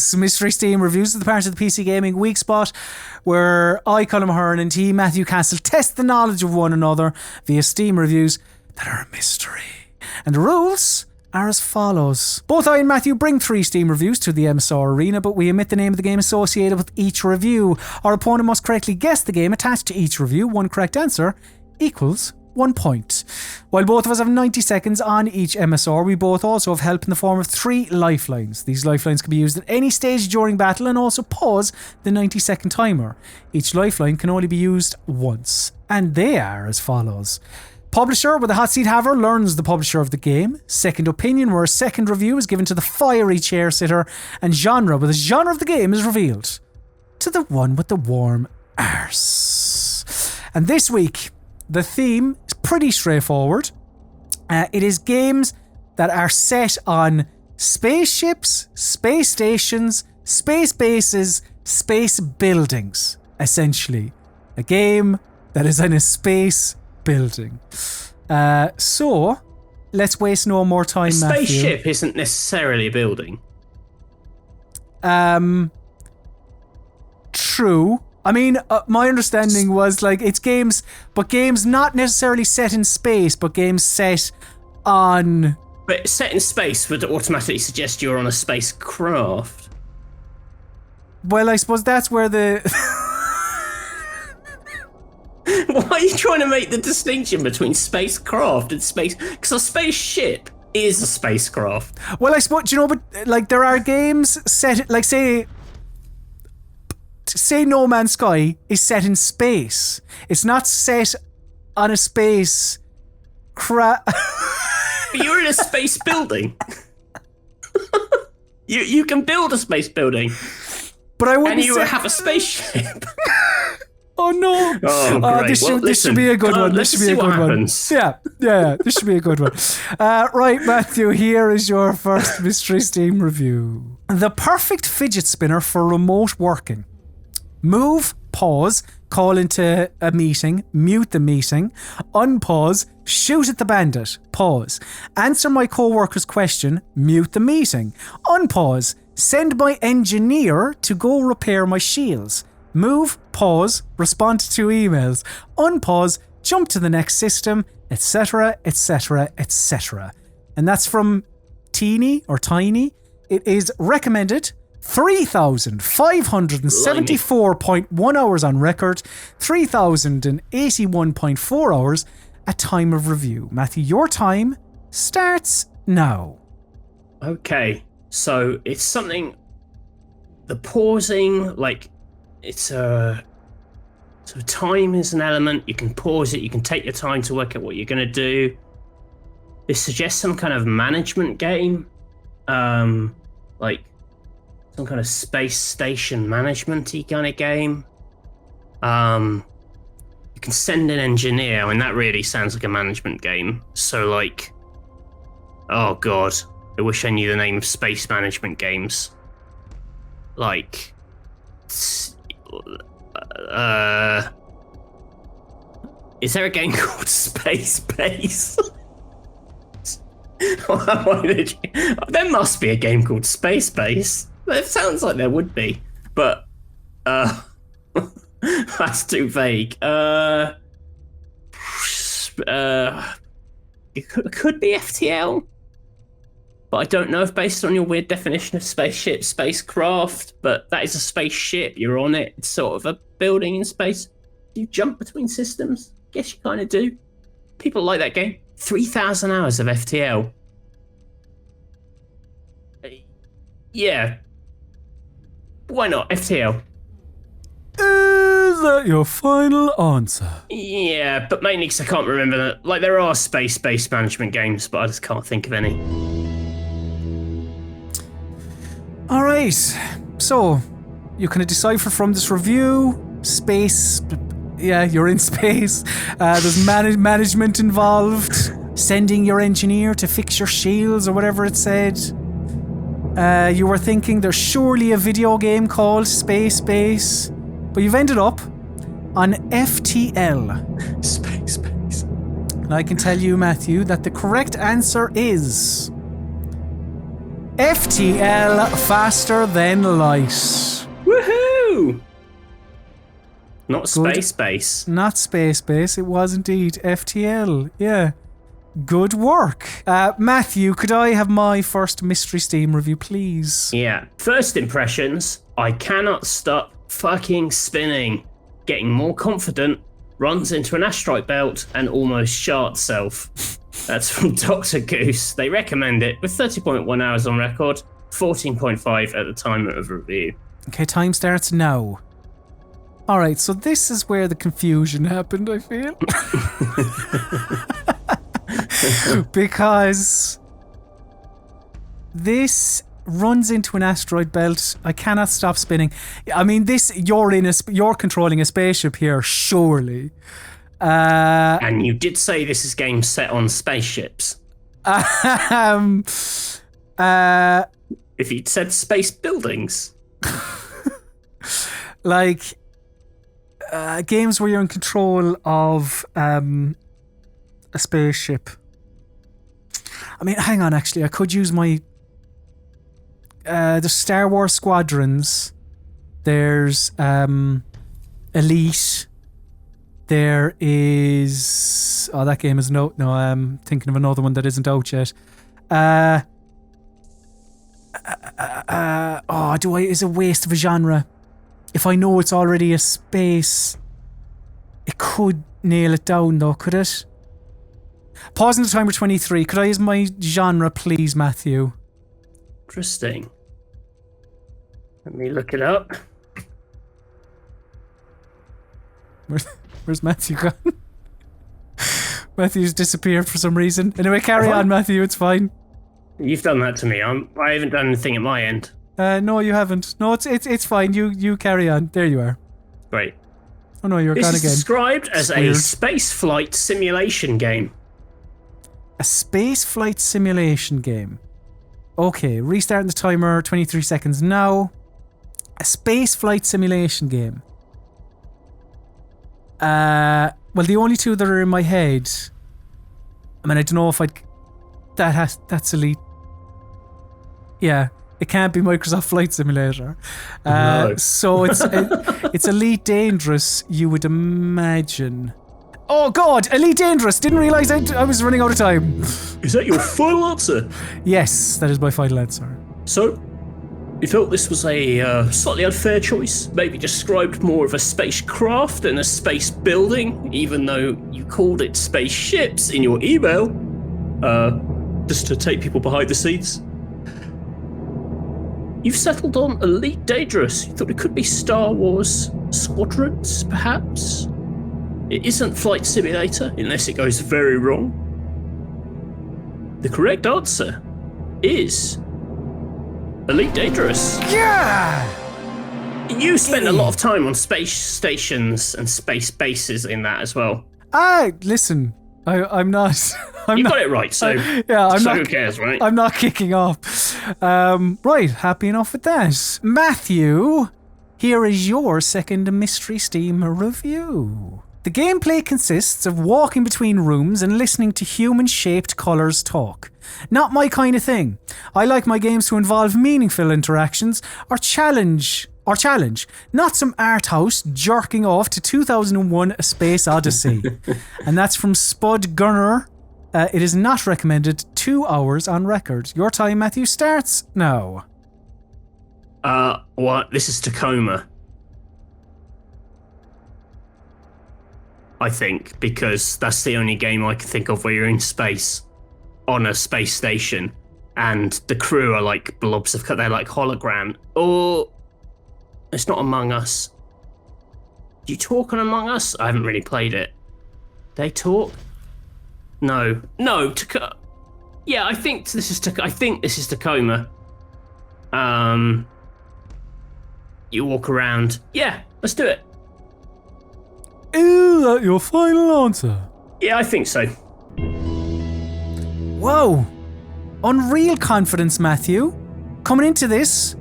is Mystery Steam Reviews, the part of the PC Gaming Weekspot, where I, Colm Ahern, and he, Matthew Castle, test the knowledge of one another via Steam reviews that are a mystery. And the rules are as follows. Both I and Matthew bring 3 Steam reviews to the MSR arena, but we omit the name of the game associated with each review. Our opponent must correctly guess the game attached to each review. One correct answer equals 1 point. While both of us have 90 seconds on each MSR, we both also have help in the form of 3 lifelines. These lifelines can be used at any stage during battle and also pause the 90-second timer. Each lifeline can only be used once, and they are as follows. Publisher, where the hot seat haver learns the publisher of the game. Second opinion, where a second review is given to the fiery chair sitter. And genre, where the genre of the game is revealed to the one with the warm arse. And this week, the theme is pretty straightforward. It is games that are set on spaceships, space stations, space bases, space buildings, essentially. A game that is in a space building. So, let's waste no more time, Matthew. A spaceship isn't necessarily a building. True. I mean, my understanding was like it's games, but games not necessarily set in space, but games set on... But set in space would automatically suggest you're on a spacecraft. Well, I suppose that's where the... Why are you trying to make the distinction between spacecraft and space? Because a spaceship is a spacecraft. Well, I suppose, you know, but like there are games set, like say No Man's Sky is set in space. It's not set on a space But you're in a space building. You can build a space building. But I wouldn't and you say... have a spaceship. Oh no! Oh, great. This should be a good one. Let's This should be a good one. Yeah. This should be a good one. Right, Matthew. Here is your first Mystery Steam review. The perfect fidget spinner for remote working. Move, pause, call into a meeting, mute the meeting, unpause, shoot at the bandit, pause, answer my co-worker's question, mute the meeting, unpause, send my engineer to go repair my shields. Move, pause, respond to 2 emails, unpause, jump to the next system, etc., etc., etc. And that's from Teeny or Tiny. It is recommended 3,574.1 hours on record, 3,081.4 hours at time of review. Matthew, your time starts now. Okay, so it's something... The pausing, like... It's so time is an element. You can pause it. You can take your time to work out what you're going to do. This suggests some kind of management game, like some kind of space station management-y kind of game. You can send an engineer, and that really sounds like a management game. So like, oh god, I wish I knew the name of space management games. Like. Is there a game called Space Base? There must be a game called Space Base. It sounds like there would be, but that's too vague. It could be FTL. But I don't know if based on your weird definition of spaceship, spacecraft, but that is a spaceship. You're on it. It's sort of a building in space. Do you jump between systems? Guess you kind of do. People like that game. 3,000 hours of FTL. Yeah. Why not? FTL. Is that your final answer? Yeah, but mainly because I can't remember that. Like, there are space-based management games, but I just can't think of any. All right, so you can decipher from this review, space, yeah, you're in space, there's management involved, sending your engineer to fix your shields or whatever it said. You were thinking there's surely a video game called Space Base, but you've ended up on FTL. Space Base. And I can tell you, Matthew, that the correct answer is FTL, faster than light. Woohoo! Not space base. Not space base, it was indeed FTL. Yeah. Good work. Matthew, could I have my first Mystery Steam review, please? Yeah. First impressions, I cannot stop fucking spinning. Getting more confident, runs into an asteroid belt and almost shot self. That's from Dr. Goose. They recommend it with 30.1 hours on record, 14.5 at the time of review. Okay, time starts now. Alright, so this is where the confusion happened, I feel. Because this runs into an asteroid belt. I cannot stop spinning. I mean, you're controlling a spaceship here, surely. And you did say this is game set on spaceships. If you'd said space buildings. Like games where you're in control of a spaceship. I mean, hang on, actually, I could use my the Star Wars Squadrons. There's Elite. There is that game is no, I'm thinking of another one that isn't out yet. Is a waste of a genre. If I know it's already a space, it could nail it down though, could it? Pausing the timer 23. Could I use my genre, please, Matthew? Interesting. Let me look it up. Where's Matthew gone? Matthew's disappeared for some reason. Anyway, carry on, Matthew. It's fine. You've done that to me. I haven't done anything at my end. No, you haven't. No, it's fine. You carry on. There you are. Great. Oh no, you're gone again. This is described as a space flight simulation game. A space flight simulation game. Okay, restarting the timer. 23 seconds now. A space flight simulation game. Well, the only two that are in my head. I mean, I don't know if that's Elite. Yeah, it can't be Microsoft Flight Simulator. No. So it's Elite Dangerous, you would imagine. Oh God, Elite Dangerous! Didn't realise I was running out of time. Is that your final answer? Yes, that is my final answer. So, you felt this was a slightly unfair choice? Maybe described more of a spacecraft than a space building, even though you called it spaceships in your email? Just to take people behind the scenes. You've settled on Elite Dangerous. You thought it could be Star Wars Squadrons, perhaps? It isn't Flight Simulator, unless it goes very wrong. The correct answer is Elite Dangerous. Yeah! You spent a lot of time on space stations and space bases in that as well. Listen, I'm not. You got it right, so yeah, who cares, right? I'm not kicking off. Right, happy enough with that. Matthew, here is your second Mystery Steam review. The gameplay consists of walking between rooms and listening to human-shaped colours talk. Not my kind of thing. I like my games to involve meaningful interactions or challenge, not some art house jerking off to 2001 A Space Odyssey. And that's from Spud Gunner. It is not recommended. 2 hours on record. Your time, Matthew, starts now. What? This is Tacoma. I think, because that's the only game I can think of where you're in space, on a space station, and the crew are like blobs of, they're like hologram. Or it's not Among Us. Do you talk on Among Us? I haven't really played it. They talk? No. Yeah, I think this is Tacoma. You walk around. Yeah, let's do it. Is that your final answer? Yeah, I think so. Whoa. Unreal confidence, Matthew. Coming into this,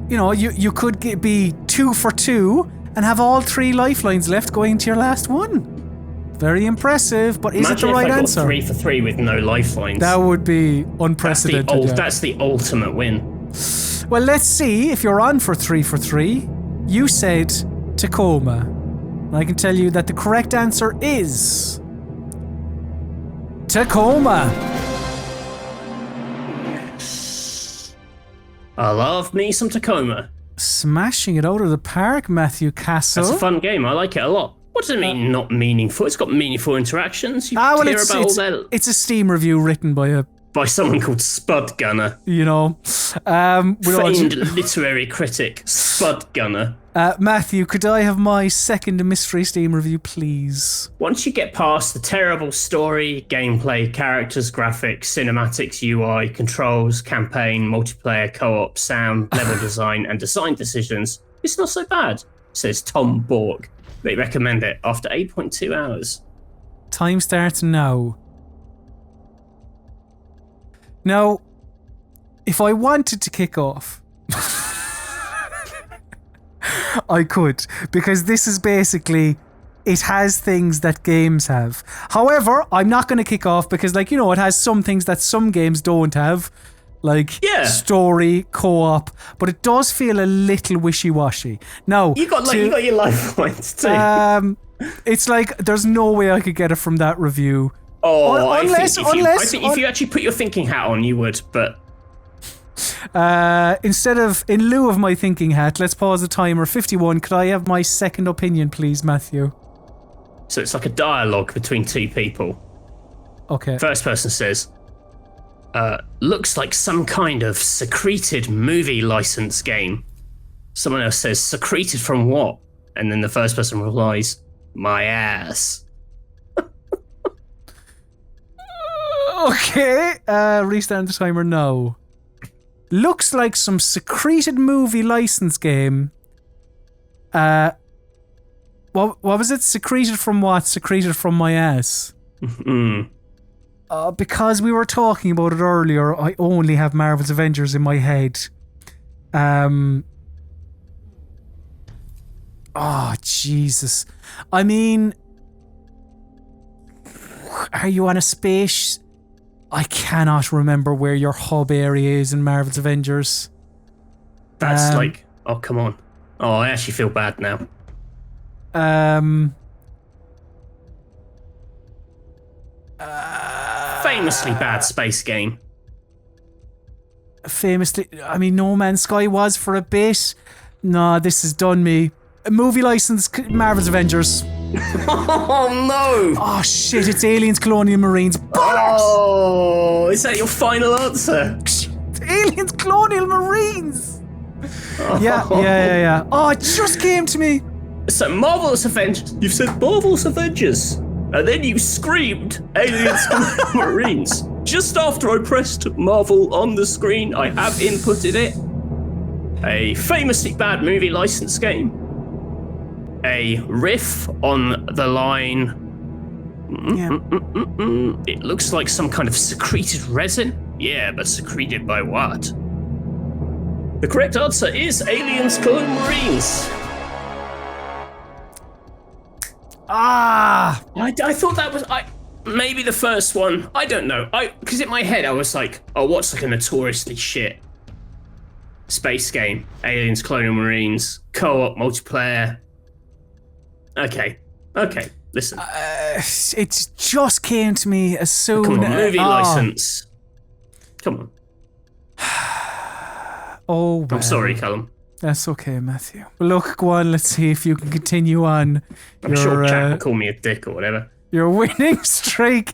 you could be 2 for 2 and have all 3 lifelines left going into your last one. Very impressive, but is it the right Imagine if I got answer? 3 for 3 with no lifelines. That would be unprecedented. That's the ultimate win. Well, let's see if you're on for 3 for 3. You said Tacoma. And I can tell you that the correct answer is Tacoma. I love me some Tacoma. Smashing it out of the park, Matthew Castle. That's a fun game. I like it a lot. What does it mean, not meaningful? It's got meaningful interactions. You hear about all that. It's a Steam review written by someone called Spud Gunner. You know. Famed literary critic, Spud Gunner. Matthew, could I have my second mystery Steam review, please? Once you get past the terrible story, gameplay, characters, graphics, cinematics, UI, controls, campaign, multiplayer, co-op, sound, level design, and design decisions, it's not so bad, says Tom Borg. They recommend it after 8.2 hours. Time starts now. Now, if I wanted to kick off, I could, because this is basically, it has things that games have. However, I'm not going to kick off because, like, you know, it has some things that some games don't have, like story, co-op, but it does feel a little wishy-washy. Now, you got your life points too. It's like there's no way I could get it from that review. Unless if you actually put your thinking hat on, you would, but. In lieu of my thinking hat, let's pause the timer. 51. Could I have my second opinion, please, Matthew? So it's like a dialogue between two people. Okay. First person says, looks like some kind of secreted movie license game. Someone else says, secreted from what? And then the first person replies, my ass. Okay. Restart the timer now. Looks like some secreted movie license game. What was it? Secreted from what? Secreted from my ass. Because we were talking about it earlier, I only have Marvel's Avengers in my head. Oh, Jesus. I mean, are you on a space? I cannot remember where your hub area is in Marvel's Avengers. That's oh, come on. Oh, I actually feel bad now. Famously bad space game. Famously, I mean, No Man's Sky was for a bit. No, this has done me. A movie license, Marvel's Avengers. Oh no! Oh shit, it's Aliens, Colonial Marines. Bollocks! Oh, is that your final answer? It's Aliens, Colonial Marines! Yeah. Oh, it just came to me. So, Marvelous Avengers. You've said Marvelous Avengers. And then you screamed Aliens, Colonial Marines. Just after I pressed Marvel on the screen, I have inputted it. A famously bad movie license game. A riff on the line. It looks like some kind of secreted resin. Yeah, but secreted by what? The correct answer is Aliens, Colonial Marines. Ah! I thought that was maybe the first one. I don't know. Because in my head I was like, oh, what's like a notoriously shit space game? Aliens, Colonial Marines, co-op, multiplayer. Okay. Listen. It just came to me as soon. Come on, movie license. Come on. Oh, well. I'm sorry, Colm. That's okay, Matthew. Well, look, go on. Let's see if you can continue on. I'm sure Jack will call me a dick or whatever. Your winning streak.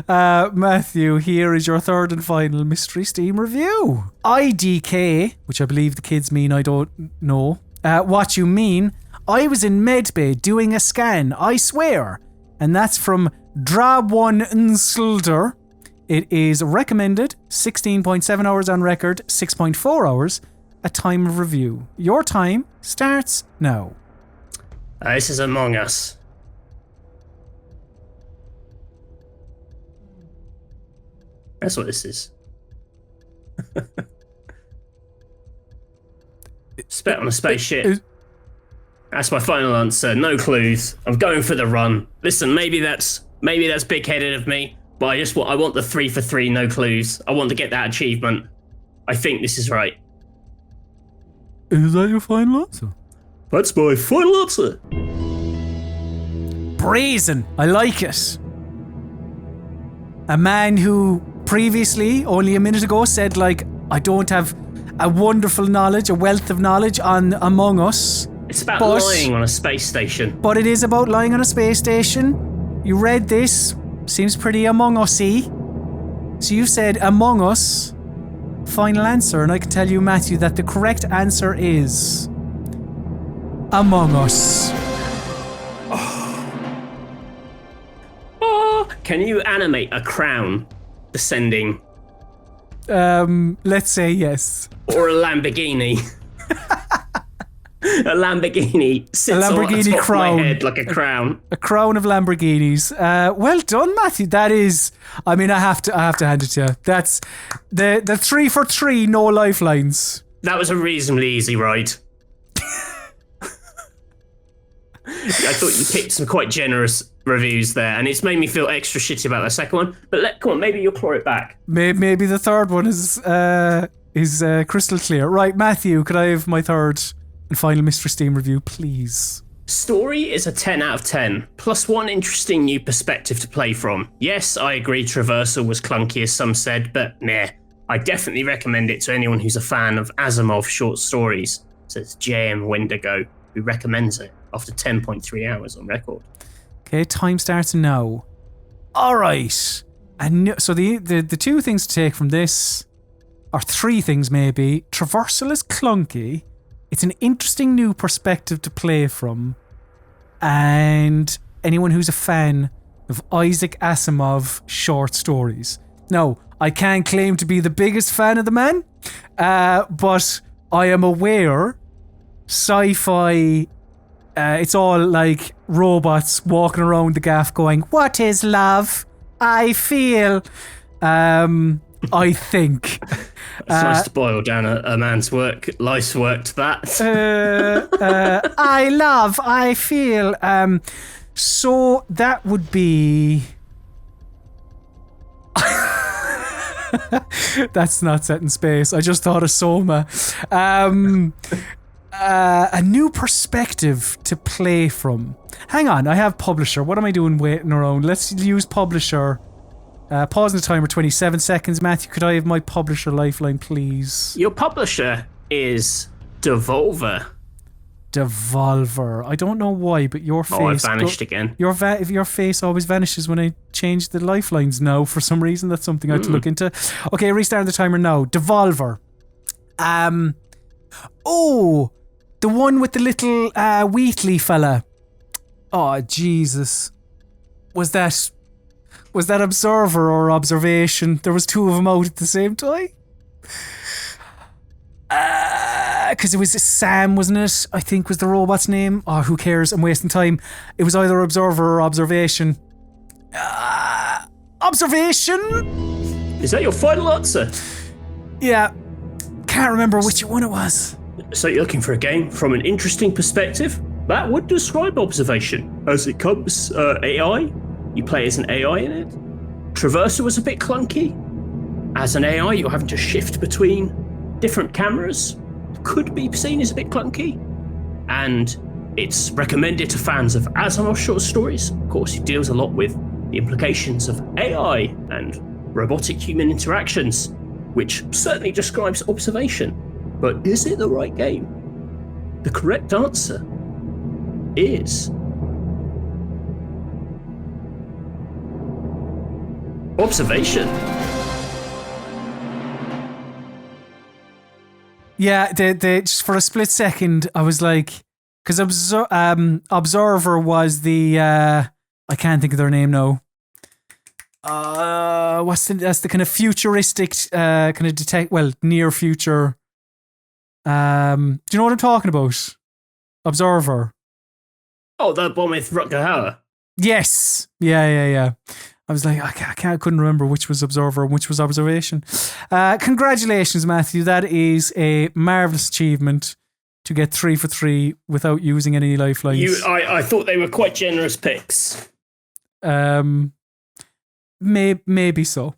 Matthew, here is your third and final Mystery Steam review. IDK, which I believe the kids mean I don't know. What you mean, I was in medbay doing a scan, I swear. And that's from Drab1 Nslder. It is recommended 16.7 hours on record, 6.4 hours at time of review. Your time starts now. This is Among Us. That's what this is. Spit on a spaceship. That's my final answer. No clues. I'm going for the run. Listen, maybe that's big-headed of me, but I want the 3 for 3, no clues. I want to get that achievement. I think this is right. Is that your final answer? That's my final answer. Brazen. I like it. A man who previously, only a minute ago, said, like, I don't have a wonderful knowledge, a wealth of knowledge on Among Us. It's about lying on a space station. But it is about lying on a space station. You read this. Seems pretty Among Us-y. So you said Among Us. Final answer. And I can tell you, Matthew, that the correct answer is Among Us. Can you animate a crown descending? Let's say yes. Or a Lamborghini? A Lamborghini sits on the top crown. of my head like a crown. A crown of Lamborghinis. Well done, Matthew. That is, I mean, I have to hand it to you. That's the 3 for 3, no lifelines. That was a reasonably easy ride. I thought you picked some quite generous reviews there, and it's made me feel extra shitty about the second one. But come on, maybe you'll claw it back. Maybe the third one is crystal clear. Right, Matthew, could I have my third and final Mr. Steam review, please? Story is a 10 out of 10, plus one interesting new perspective to play from. Yes, I agree traversal was clunky, as some said, but meh. I definitely recommend it to anyone who's a fan of Asimov short stories, says JM Wendigo, who recommends it after 10.3 hours on record. Okay, time starts now. All right. So the two things to take from this, or three things maybe. Traversal is clunky. It's an interesting new perspective to play from. And anyone who's a fan of Isaac Asimov short stories. Now, I can't claim to be the biggest fan of the man, but I am aware sci-fi, it's all like robots walking around the gaff going, "What is love? I feel." I think. It's nice to boil down a man's life's work to that. I feel. So that would be. That's not set in space. I just thought of Soma. A new perspective to play from. Hang on, I have publisher. What am I doing waiting around? Let's use publisher. Pausing the timer 27 seconds. Matthew, could I have my publisher lifeline, please? Your publisher is Devolver. Devolver. I don't know why, but your face... Oh, it vanished again. Your face always vanishes when I change the lifelines now. For some reason, that's something I have to look into. Okay, restarting the timer now. Devolver. Oh, the one with the little Wheatley fella. Oh, Jesus. Was that Observer or Observation? There was two of them out at the same time. Because it was Sam, wasn't it? I think was the robot's name. Oh, who cares? I'm wasting time. It was either Observer or Observation. Observation? Is that your final answer? Yeah. Can't remember which one it was. So you're looking for a game from an interesting perspective? That would describe Observation. As it comes, AI. You play as an AI in it. Traversal was a bit clunky. As an AI, you're having to shift between different cameras. Could be seen as a bit clunky. And it's recommended to fans of Asimov short stories. Of course, it deals a lot with the implications of AI and robotic human interactions, which certainly describes Observation. But is it the right game? The correct answer is Observation. Yeah, just for a split second, I was like, because Observer was the I can't think of their name now. That's the kind of futuristic kind of near future. Do you know what I'm talking about? Observer. Oh, the one with Rutger Hauer. Yes. Yeah. I was like, I couldn't remember which was Observer and which was Observation. Congratulations, Matthew. That is a marvellous achievement. to get 3 for 3 without using any lifelines. I thought they were quite generous picks. Maybe so.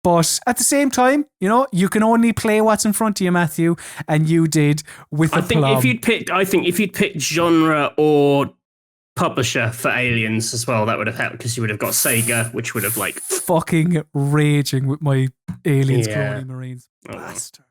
But at the same time, you know, you can only play what's in front of you, Matthew, and you did with a plum. I think if you'd picked genre or publisher for Aliens as well, that would have helped, because you would have got Sega, which would have like fucking raging with my Aliens Colonial Marines. Bastard.